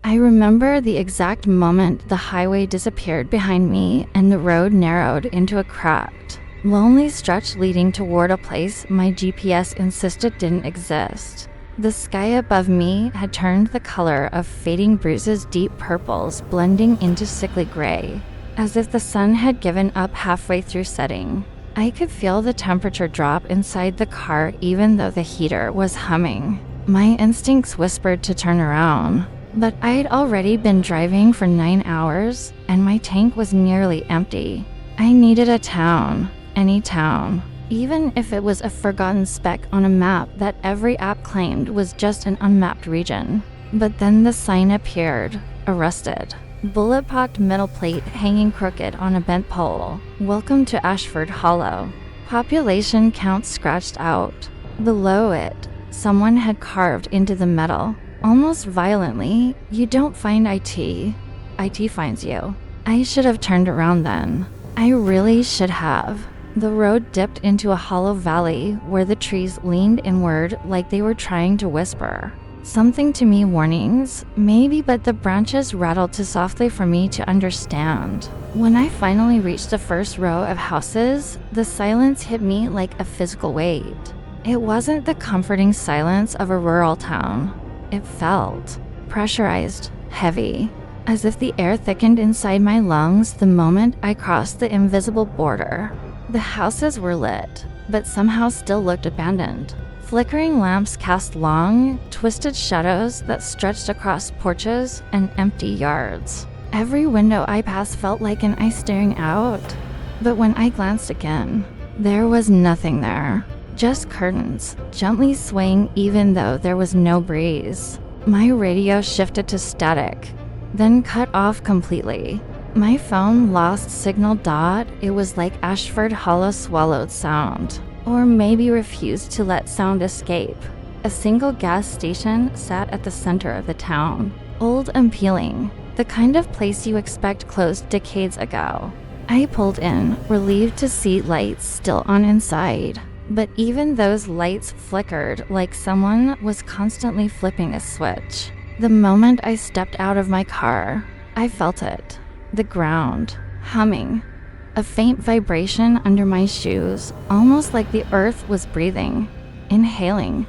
I remember the exact moment the highway disappeared behind me and the road narrowed into a cracked, lonely stretch leading toward a place my GPS insisted didn't exist. The sky above me had turned the color of fading bruises, deep purples blending into sickly gray, as if the sun had given up halfway through setting. I could feel the temperature drop inside the car even though the heater was humming. My instincts whispered to turn around, but I'd already been driving for 9 hours and my tank was nearly empty. I needed a town, any town, even if it was a forgotten speck on a map that every app claimed was just an unmapped region. But then the sign appeared, arrested. Bullet-pocked metal plate hanging crooked on a bent pole. Welcome to Ashford Hollow. Population count scratched out. Below it, someone had carved into the metal, almost violently, "You don't find IT. IT finds you." I should have turned around then. I really should have. The road dipped into a hollow valley where the trees leaned inward like they were trying to whisper something to me, warnings, maybe, but the branches rattled too softly for me to understand. When I finally reached the first row of houses, the silence hit me like a physical weight. It wasn't the comforting silence of a rural town. It felt pressurized, heavy, as if the air thickened inside my lungs the moment I crossed the invisible border. The houses were lit, but somehow still looked abandoned. Flickering lamps cast long, twisted shadows that stretched across porches and empty yards. Every window I passed felt like an eye staring out, but when I glanced again, there was nothing there. Just curtains, gently swaying even though there was no breeze. My radio shifted to static, then cut off completely. My phone lost signal. It was like Ashford Hollow swallowed sound, or maybe refused to let sound escape. A single gas station sat at the center of the town, old and peeling, the kind of place you expect closed decades ago. I pulled in, relieved to see lights still on inside, but even those lights flickered like someone was constantly flipping a switch. The moment I stepped out of my car, I felt it. The ground, humming. A faint vibration under my shoes, almost like the earth was breathing. Inhaling,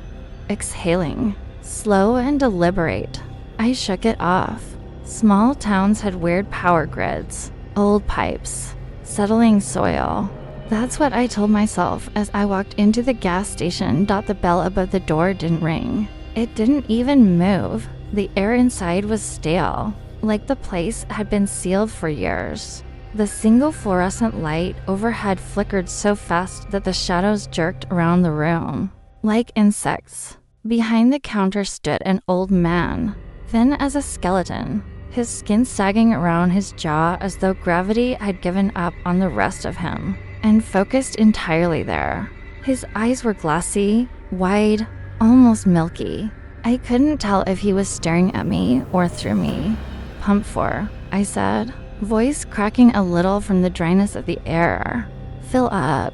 exhaling, slow and deliberate. I shook it off. Small towns had weird power grids, old pipes, settling soil. That's what I told myself as I walked into the gas station. The bell above the door didn't ring. It didn't even move. The air inside was stale, like the place had been sealed for years. The single fluorescent light overhead flickered so fast that the shadows jerked around the room, like insects. Behind the counter stood an old man, thin as a skeleton, his skin sagging around his jaw as though gravity had given up on the rest of him, and focused entirely there. His eyes were glassy, wide, almost milky. I couldn't tell if he was staring at me or through me. "Pump 4, I said, voice cracking a little from the dryness of the air. "Fill up."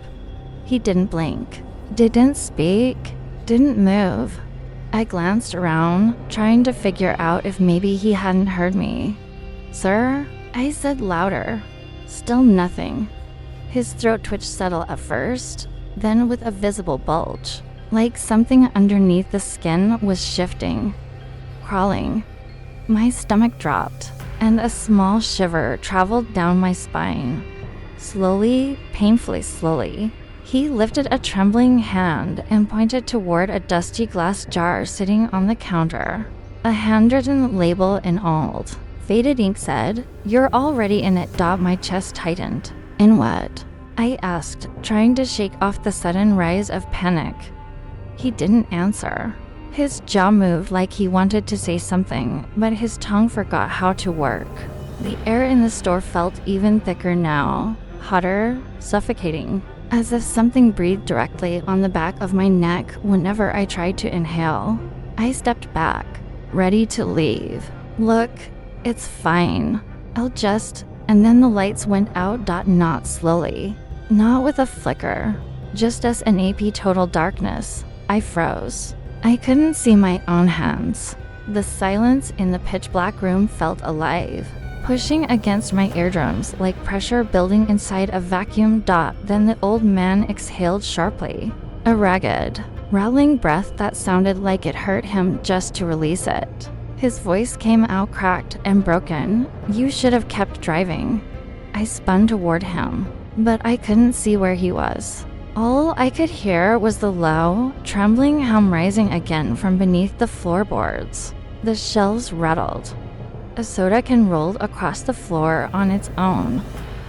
He didn't blink, didn't speak, didn't move. I glanced around, trying to figure out if maybe he hadn't heard me. "Sir?" I said louder. Still nothing. His throat twitched subtle at first, then with a visible bulge, like something underneath the skin was shifting, crawling. My stomach dropped, and a small shiver traveled down my spine. Slowly, painfully slowly, he lifted a trembling hand and pointed toward a dusty glass jar sitting on the counter. A handwritten label in old, faded ink said, "You're already in it." My chest tightened. "In what?" I asked, trying to shake off the sudden rise of panic. He didn't answer. His jaw moved like he wanted to say something, but his tongue forgot how to work. The air in the store felt even thicker now, hotter, suffocating, as if something breathed directly on the back of my neck whenever I tried to inhale. I stepped back, ready to leave. "Look, it's fine. I'll just..." And then the lights went out. Not slowly, not with a flicker, just as an AP total darkness. I froze. I couldn't see my own hands. The silence in the pitch-black room felt alive, pushing against my eardrums like pressure building inside a vacuum. Then the old man exhaled sharply, a ragged, rattling breath that sounded like it hurt him just to release it. His voice came out cracked and broken. "You should have kept driving." I spun toward him, but I couldn't see where he was. All I could hear was the low, trembling hum rising again from beneath the floorboards. The shelves rattled. A soda can rolled across the floor on its own.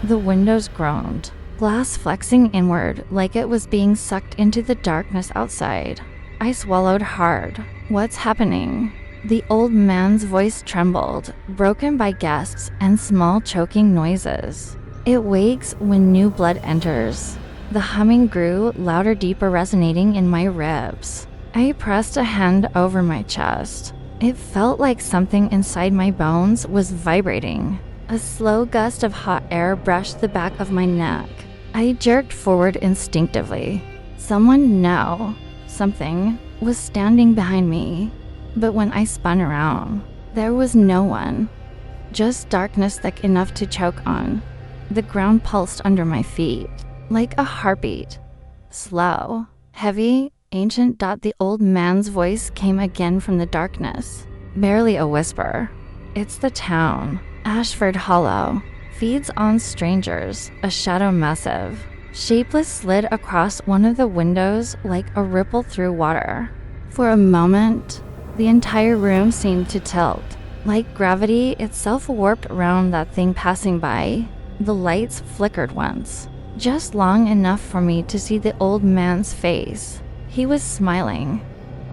The windows groaned, glass flexing inward like it was being sucked into the darkness outside. I swallowed hard. "What's happening?" The old man's voice trembled, broken by gasps and small choking noises. "It wakes when new blood enters." The humming grew louder, deeper, resonating in my ribs. I pressed a hand over my chest. It felt like something inside my bones was vibrating. A slow gust of hot air brushed the back of my neck. I jerked forward instinctively. Something was standing behind me. But when I spun around, there was no one. Just darkness thick enough to choke on. The ground pulsed under my feet, like a heartbeat. Slow, heavy, ancient. The old man's voice came again from the darkness, barely a whisper. "It's the town. Ashford Hollow. Feeds on strangers." A shadow, massive, shapeless, slid across one of the windows like a ripple through water. For a moment, the entire room seemed to tilt, like gravity itself warped around that thing passing by. The lights flickered once, just long enough for me to see the old man's face. He was smiling,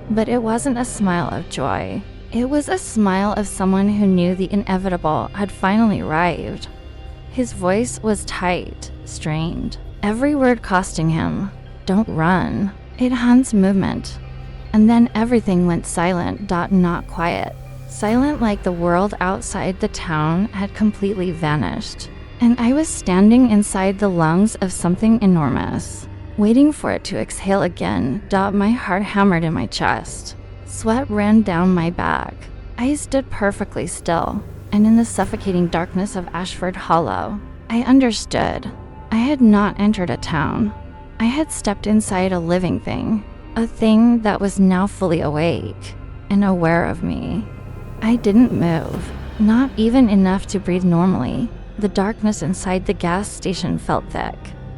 but it wasn't a smile of joy. It was a smile of someone who knew the inevitable had finally arrived. His voice was tight, strained, every word costing him. "Don't run." It hunts movement. And then everything went silent. Not quiet. Silent, like the world outside the town had completely vanished. And I was standing inside the lungs of something enormous, waiting for it to exhale again. My heart hammered in my chest. Sweat ran down my back. I stood perfectly still, and in the suffocating darkness of Ashford Hollow, I understood. I had not entered a town. I had stepped inside a living thing. A thing that was now fully awake and aware of me. I didn't move, not even enough to breathe normally. The darkness inside the gas station felt thick,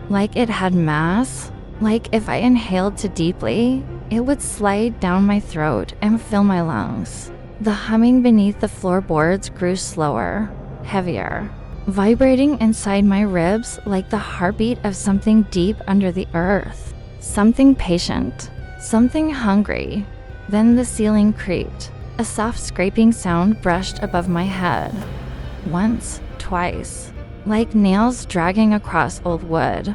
like it had mass, like if I inhaled too deeply, it would slide down my throat and fill my lungs. The humming beneath the floorboards grew slower, heavier, vibrating inside my ribs like the heartbeat of something deep under the earth, something patient. Something hungry. Then the ceiling creaked. A soft scraping sound brushed above my head. Once, twice, like nails dragging across old wood.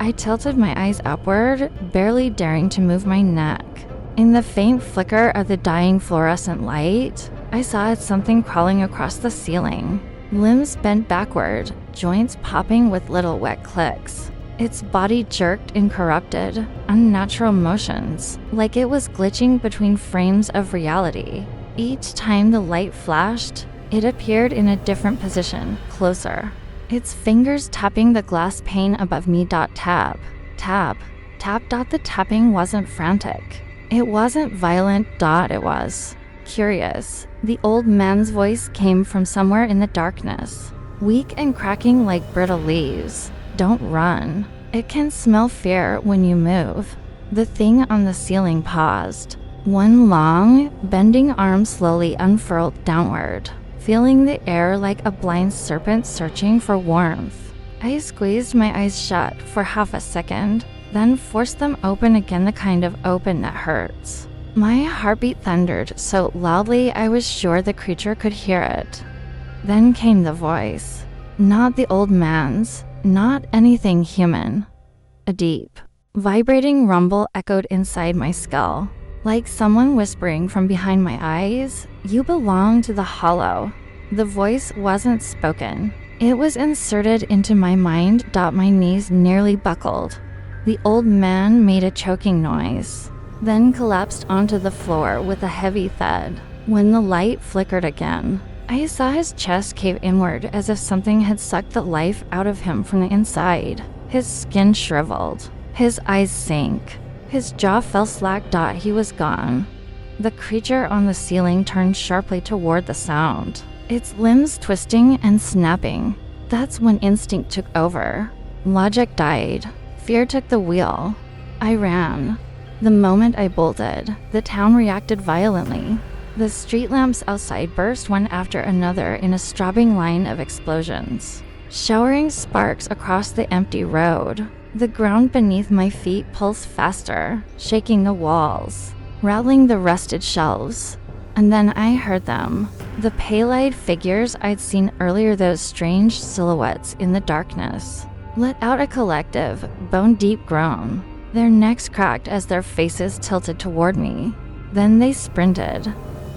I tilted my eyes upward, barely daring to move my neck. In the faint flicker of the dying fluorescent light, I saw something crawling across the ceiling. Limbs bent backward, joints popping with little wet clicks. Its body jerked in corrupted, unnatural motions, like it was glitching between frames of reality. Each time the light flashed, it appeared in a different position, closer. Its fingers tapping the glass pane above me. Tap, tap, tap. The tapping wasn't frantic. It wasn't violent. It was curious. The old man's voice came from somewhere in the darkness, weak and cracking like brittle leaves. "Don't run. It can smell fear when you move." The thing on the ceiling paused. One long, bending arm slowly unfurled downward, feeling the air like a blind serpent searching for warmth. I squeezed my eyes shut for half a second, then forced them open again, the kind of open that hurts. My heartbeat thundered so loudly I was sure the creature could hear it. Then came the voice. Not the old man's, not anything human. A deep, vibrating rumble echoed inside my skull, like someone whispering from behind my eyes, "You belong to the hollow." The voice wasn't spoken. It was inserted into my mind. My knees nearly buckled. The old man made a choking noise, then collapsed onto the floor with a heavy thud. When the light flickered again, I saw his chest cave inward as if something had sucked the life out of him from the inside. His skin shriveled. His eyes sank. His jaw fell slack. He was gone. The creature on the ceiling turned sharply toward the sound, its limbs twisting and snapping. That's when instinct took over. Logic died. Fear took the wheel. I ran. The moment I bolted, the town reacted violently. The street lamps outside burst one after another in a strobing line of explosions, showering sparks across the empty road. The ground beneath my feet pulsed faster, shaking the walls, rattling the rusted shelves. And then I heard them. The pale-eyed figures I'd seen earlier, those strange silhouettes in the darkness, let out a collective, bone-deep groan. Their necks cracked as their faces tilted toward me. Then they sprinted.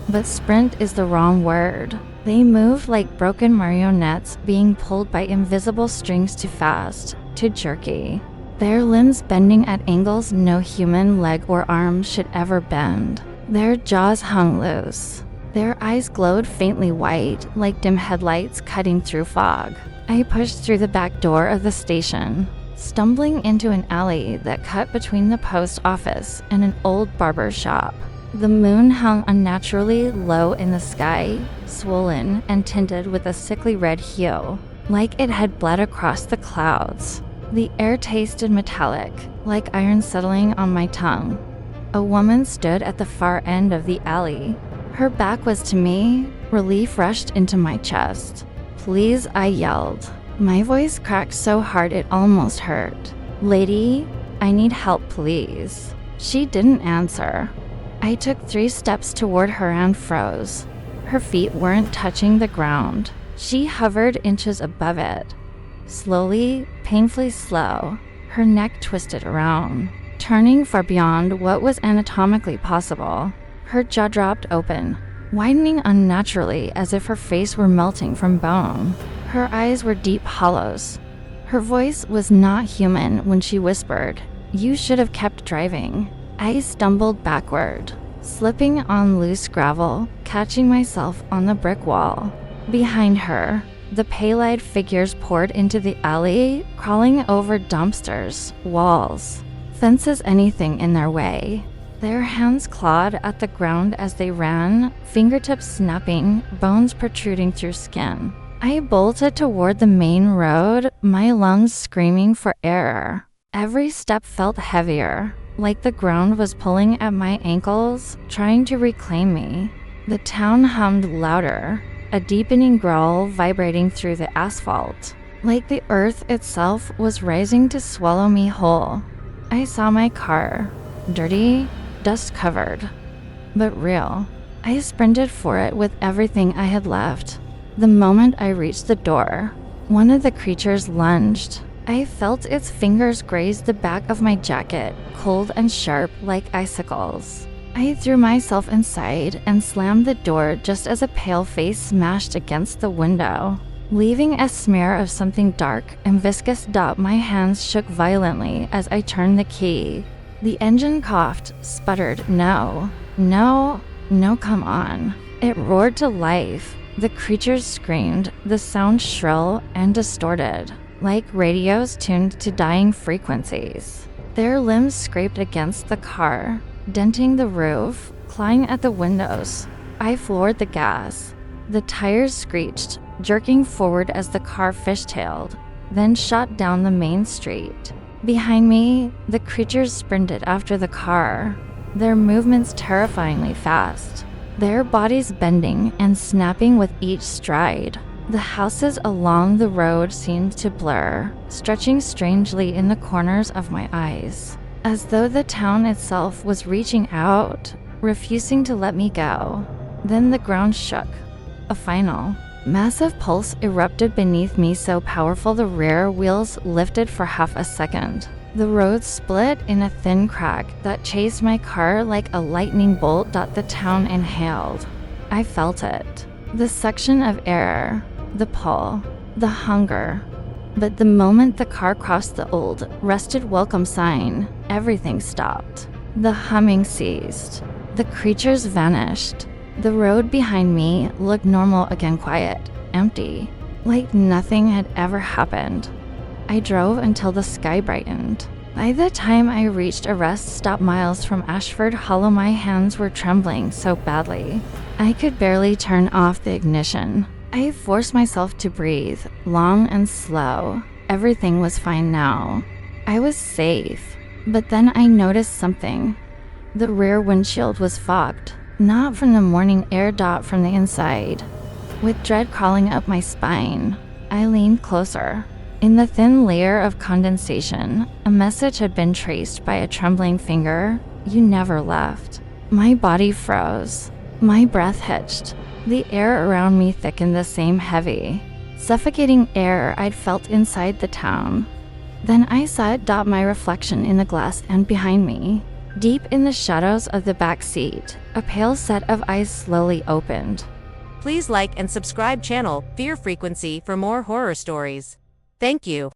But sprint is the wrong word. They moved like broken marionettes being pulled by invisible strings, too fast, too jerky. Their limbs bending at angles no human leg or arm should ever bend. Their jaws hung loose. Their eyes glowed faintly white, like dim headlights cutting through fog. I pushed through the back door of the station, stumbling into an alley that cut between the post office and an old barber shop. The moon hung unnaturally low in the sky, swollen and tinted with a sickly red hue, like it had bled across the clouds. The air tasted metallic, like iron settling on my tongue. A woman stood at the far end of the alley. Her back was to me. Relief rushed into my chest. "Please," I yelled. My voice cracked so hard it almost hurt. "Lady, I need help, please." She didn't answer. I took 3 steps toward her and froze. Her feet weren't touching the ground. She hovered inches above it. Slowly, painfully slow, her neck twisted around, turning far beyond what was anatomically possible. Her jaw dropped open, widening unnaturally as if her face were melting from bone. Her eyes were deep hollows. Her voice was not human when she whispered, "You should have kept driving." I stumbled backward, slipping on loose gravel, catching myself on the brick wall. Behind her, the pale-eyed figures poured into the alley, crawling over dumpsters, walls, fences, anything in their way. Their hands clawed at the ground as they ran, fingertips snapping, bones protruding through skin. I bolted toward the main road, my lungs screaming for air. Every step felt heavier, like the ground was pulling at my ankles, trying to reclaim me. The town hummed louder, a deepening growl vibrating through the asphalt, like the earth itself was rising to swallow me whole. I saw my car, dirty, dust-covered, but real. I sprinted for it with everything I had left. The moment I reached the door, one of the creatures lunged. I felt its fingers graze the back of my jacket, cold and sharp like icicles. I threw myself inside and slammed the door just as a pale face smashed against the window, leaving a smear of something dark and viscous. My hands shook violently as I turned the key. The engine coughed, sputtered, no, come on. It roared to life. The creatures screamed, the sound shrill and distorted, like radios tuned to dying frequencies. Their limbs scraped against the car, denting the roof, clawing at the windows. I floored the gas. The tires screeched, jerking forward as the car fishtailed, then shot down the main street. Behind me, the creatures sprinted after the car, their movements terrifyingly fast, their bodies bending and snapping with each stride. The houses along the road seemed to blur, stretching strangely in the corners of my eyes, as though the town itself was reaching out, refusing to let me go. Then the ground shook. A final, massive pulse erupted beneath me, so powerful the rear wheels lifted for half a second. The road split in a thin crack that chased my car like a lightning bolt. The town inhaled. I felt it. The suction of air, the pull, the hunger. But the moment the car crossed the old, rusted welcome sign, everything stopped. The humming ceased. The creatures vanished. The road behind me looked normal again, quiet, empty, like nothing had ever happened. I drove until the sky brightened. By the time I reached a rest stop miles from Ashford Hollow, my hands were trembling so badly. I could barely turn off the ignition. I forced myself to breathe, long and slow. Everything was fine now. I was safe. But then I noticed something. The rear windshield was fogged, not from the morning air, from the inside. With dread crawling up my spine, I leaned closer. In the thin layer of condensation, a message had been traced by a trembling finger: "You never left." My body froze. My breath hitched. The air around me thickened, the same heavy, suffocating air I'd felt inside the town. Then I saw it, my reflection in the glass and behind me. Deep in the shadows of the back seat, a pale set of eyes slowly opened. Please like and subscribe channel Fear Frequency for more horror stories. Thank you.